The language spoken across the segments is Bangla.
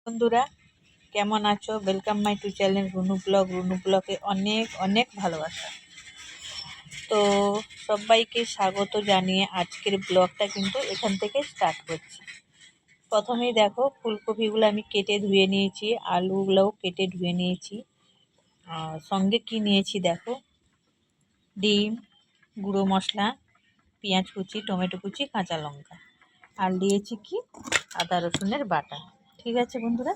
বন্ধুরা, কেমন আছো? Welcome my to channel Runu ব্লগে অনেক অনেক ভালোবাসা। তো সবাইকে স্বাগত জানিয়ে আজকের ব্লগটা কিন্তু এখান থেকে স্টার্ট করছি। প্রথমেই দেখো, ফুলকপিগুলো আমি কেটে ধুয়ে নিয়েছি, আলুগুলোও কেটে ধুয়ে নিয়েছি। আর সঙ্গে কি নিয়েছি দেখো, ডিম, গুঁড়ো মশলা, পেঁয়াজ কুচি, টমেটো কুচি, কাঁচা লঙ্কা, আর দিয়েছি কি আদা রসুনের বাটা। ঠিক আছে বন্ধুরা,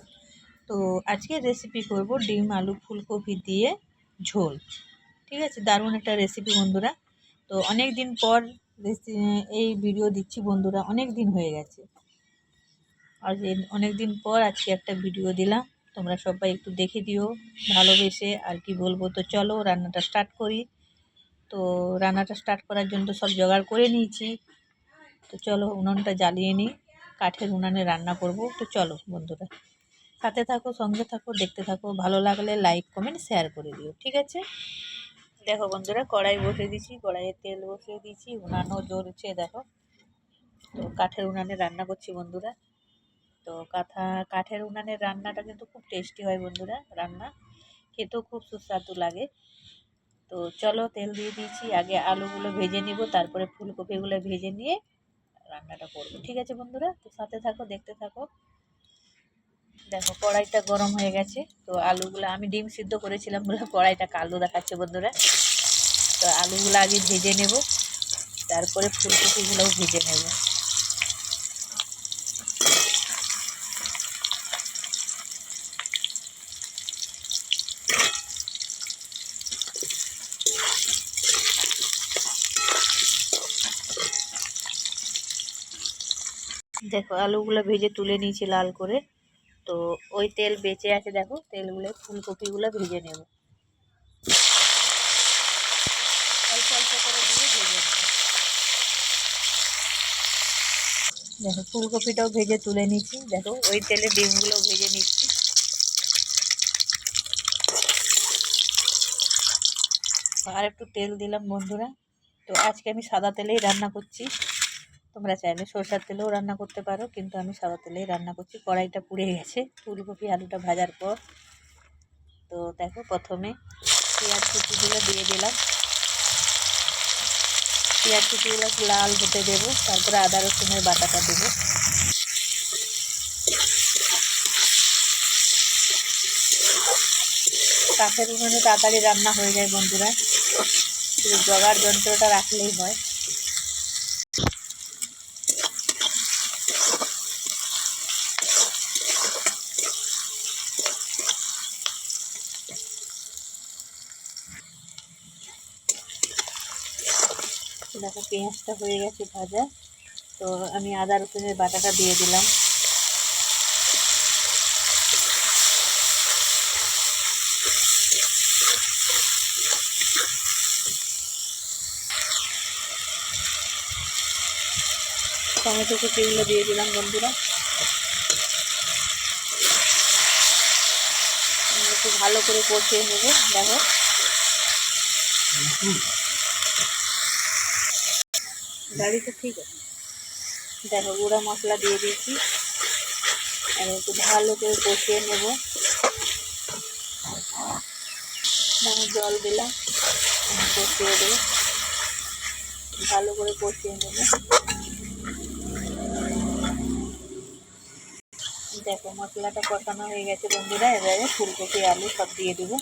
তো আজকে রেসিপি করব ডিম আলু ফুলকপি দিয়ে ঝোল। ঠিক আছে, দারুণ একটা রেসিপি বন্ধুরা। তো অনেক দিন পর এই ভিডিও দিচ্ছি বন্ধুরা, অনেক দিন হয়ে গেছে। আজ অনেক দিন পর আজকে একটা ভিডিও দিলাম, তোমরা সবাই একটু দেখে দিও ভালোবেসে। আর কি বলবো, তো চলো রান্নাটা স্টার্ট করি। তো রান্নাটা স্টার্ট করার জন্য তো সব জোগাড় করে নিয়েছি। তো চলো উনুনটা জ্বালিয়ে নিই, কাঠের উনানে রান্না করব। তো চলো বন্ধুরা, সাথে থাকো, সঙ্গে থাকো, দেখতে থাকো। ভালো লাগলে লাইক কমেন্ট শেয়ার করে দিও। ঠিক আছে, দেখো বন্ধুরা, কড়াই বসিয়ে দিয়েছি, কড়াইয়ে তেল বসিয়ে দিয়েছি, উনানও জ্বলছে দেখো। তো কাঠের উনানে রান্না করছি বন্ধুরা। তো কাঠের উনানের রান্নাটা কিন্তু খুব টেস্টি হয় বন্ধুরা, রান্না খেতেও খুব সুস্বাদু লাগে। তো চলো, তেল দিয়ে দিয়েছি, আগে আলুগুলো ভেজে নিব, তারপরে ফুলকপিগুলো ভেজে নিয়ে রান্নাটা করবো। ঠিক আছে বন্ধুরা, তো সাথে থাকো, দেখতে থাকো। দেখো কড়াইটা গরম হয়ে গেছে। তো আলুগুলো, আমি ডিম সিদ্ধ করেছিলাম বলে কড়াইটা কালো দেখাচ্ছে বন্ধুরা। তো আলুগুলো আগে ভেজে নেব, তারপরে ফুলকপিগুলোও ভেজে নেব। দেখো আলুগুলো ভেজে তুলে নিয়েছি লাল করে। তো ওই তেল বেঁচে আছে, দেখো তেলগুলো ফুলকপিগুলো ভেজে নেব, অল্প অল্প করে দিয়ে ভেজে নেব। দেখো ফুলকপিটাও ভেজে তুলে নিচ্ছি, দেখো ওই তেলে ডিমগুলো ভেজে নিচ্ছি। আর একটু তেল দিলাম বন্ধুরা। তো আজকে আমি সাদা তেলেই রান্না করছি, তোমরা চাইলে সরষের তেলেও রান্না করতে পারো, কিন্তু আমি সাদা তেলেই রান্না করছি। কড়াইটা পুড়ে গেছে ফুলকপি আলুটা ভাজার পর। তো দেখো প্রথমে পেঁয়াজ কুচিগুলো দিয়ে দিলাম, পেঁয়াজ কুচিগুলো লাল হতে দেবো, তারপরে আদা রসুনের বাটাটা দেবো। কাঠের উনুনে তাড়াতাড়ি রান্না হয়ে যায় বন্ধুরা, শুধু জগার যন্ত্রটা রাখলেই হয়। দেখো পেঁয়াজটা হয়ে গেছে ভাজা। তো আমি আদা রসুনের বাটাটা দিয়ে দিলাম। টমেটো কুচিগুলো দিয়ে দিলাম বন্ধুরা। একটু ভালো করে কষিয়ে নেব। দেখো গাড়িটা ঠিক আছে। দেখো গুঁড়া মশলা দিয়ে দিয়েছি, আর একটু ভালো করে কষিয়ে নেব। জল দিলাম, কষিয়ে দেবো, ভালো করে কষিয়ে নেব। দেখো মশলাটা কষানো হয়ে গেছে বন্ধুরা, এবারে ফুলকপি আলু সব দিয়ে দেবো।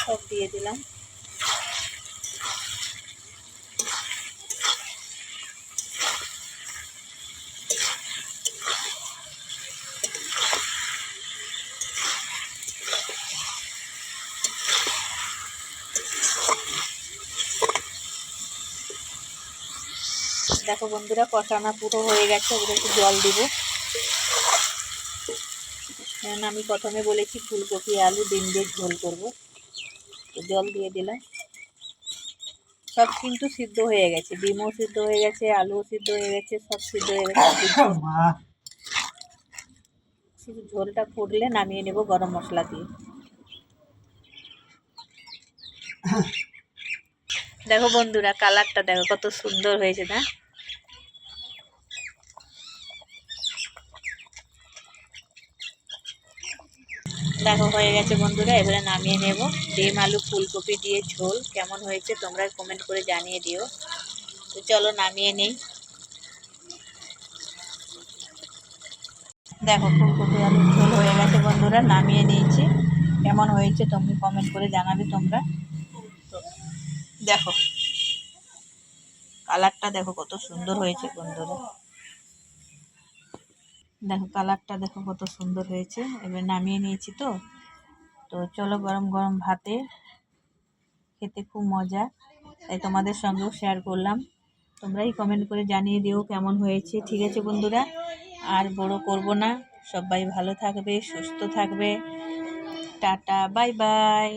সব দিয়ে দিলাম। দেখো বন্ধুরা কষানো পুরো হয়ে গেছে, ওগুলো একটু জল দিব। কারণ আমি প্রথমে বলেছি ফুলকপি আলু ডিম দিয়ে ঝোল করবো। তো জল দিয়ে দিলাম। সব কিন্তু সিদ্ধ হয়ে গেছে, ডিমও সিদ্ধ হয়ে গেছে, আলুও সিদ্ধ হয়ে গেছে, সব সিদ্ধ হয়ে গেছে। শুধু ঝোলটা ফুটলে নামিয়ে নেব গরম মশলা দিয়ে। দেখো বন্ধুরা, কালারটা দেখো কত সুন্দর হয়েছে না? দেখো হয়ে গেছে বন্ধুরা, এবারে নামিয়ে নেব। ডিম আলু ফুলকপি দিয়ে ঝোল কেমন হয়েছে তোমরা কমেন্ট করে জানিয়ে দিও। তো চলো নামিয়ে নেই। দেখো ফুলকপি আলুর ঝোল হয়ে গেছে বন্ধুরা, নামিয়ে নিয়েছি। কেমন হয়েছে তুমি কমেন্ট করে জানাবে তোমরা। তো দেখো কালারটা দেখো কত সুন্দর হয়েছে বন্ধুরা। দেখো কালারটা দেখো কত সুন্দর হয়েছে। এবার নামিয়ে নিয়েছি। তো তো চলো, গরম গরম ভাতে খেতে খুব মজা, তাই তোমাদের সঙ্গেও শেয়ার করলাম। তোমরাই কমেন্ট করে জানিয়ে দিও কেমন হয়েছে। ঠিক আছে বন্ধুরা, আর বড় করব না। সবাই ভালো থাকবে, সুস্থ থাকবে। Tata, bye bye.